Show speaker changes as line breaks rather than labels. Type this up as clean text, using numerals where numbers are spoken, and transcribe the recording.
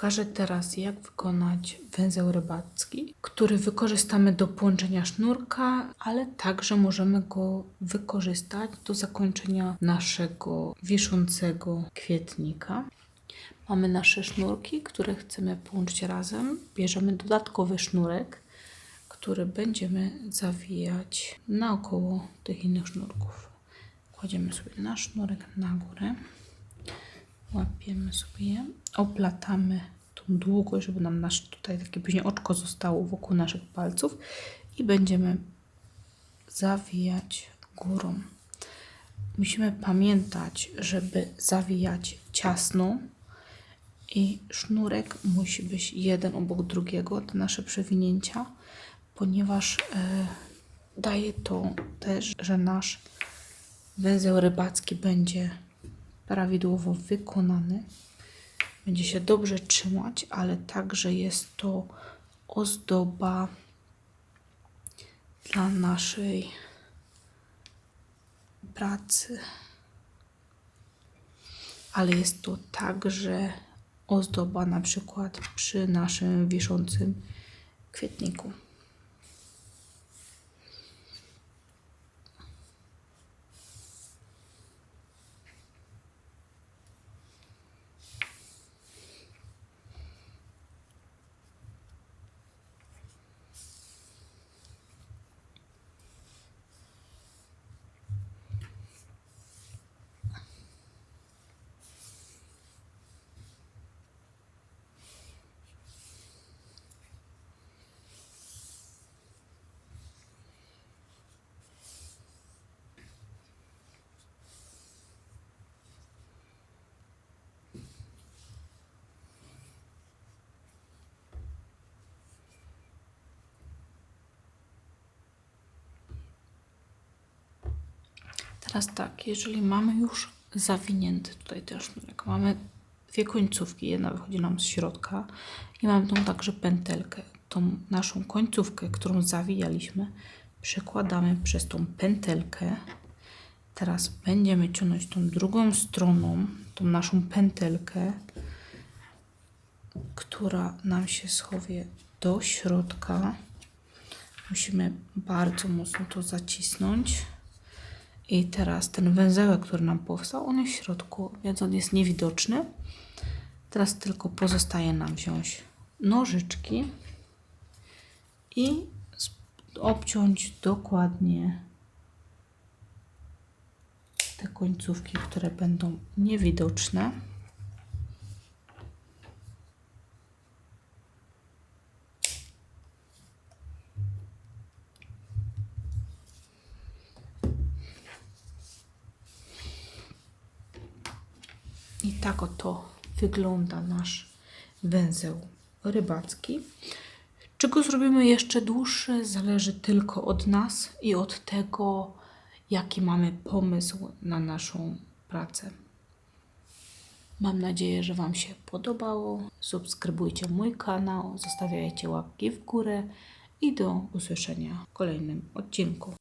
Pokażę teraz, jak wykonać węzeł rybacki, który wykorzystamy do połączenia sznurka, ale także możemy go wykorzystać do zakończenia naszego wiszącego kwietnika. Mamy nasze sznurki, które chcemy połączyć razem. Bierzemy dodatkowy sznurek, który będziemy zawijać naokoło tych innych sznurków. Kładziemy sobie nasz sznurek na górę. Łapiemy sobie, oplatamy tą długość, żeby nam nasze tutaj takie później oczko zostało wokół naszych palców i będziemy zawijać górą. Musimy pamiętać, żeby zawijać ciasno i sznurek musi być jeden obok drugiego, te nasze przewinięcia, ponieważ daje to też, że nasz węzeł rybacki będzie prawidłowo wykonany, będzie się dobrze trzymać, ale także jest to ozdoba dla naszej pracy, ale jest to także ozdoba na przykład przy naszym wiszącym kwietniku. Teraz tak, jeżeli mamy już zawinięty tutaj ten sznurek, mamy dwie końcówki, jedna wychodzi nam z środka i mamy tą także pętelkę. Tą naszą końcówkę, którą zawijaliśmy, przekładamy przez tą pętelkę. Teraz będziemy ciągnąć tą drugą stroną, tą naszą pętelkę, która nam się schowie do środka. Musimy bardzo mocno to zacisnąć. I teraz ten węzełek, który nam powstał, on jest w środku, więc on jest niewidoczny. Teraz tylko pozostaje nam wziąć nożyczki i obciąć dokładnie te końcówki, które będą niewidoczne. I tak oto wygląda nasz węzeł rybacki. Czy go zrobimy jeszcze dłuższy, zależy tylko od nas i od tego, jaki mamy pomysł na naszą pracę. Mam nadzieję, że Wam się podobało. Subskrybujcie mój kanał, zostawiajcie łapki w górę i do usłyszenia w kolejnym odcinku.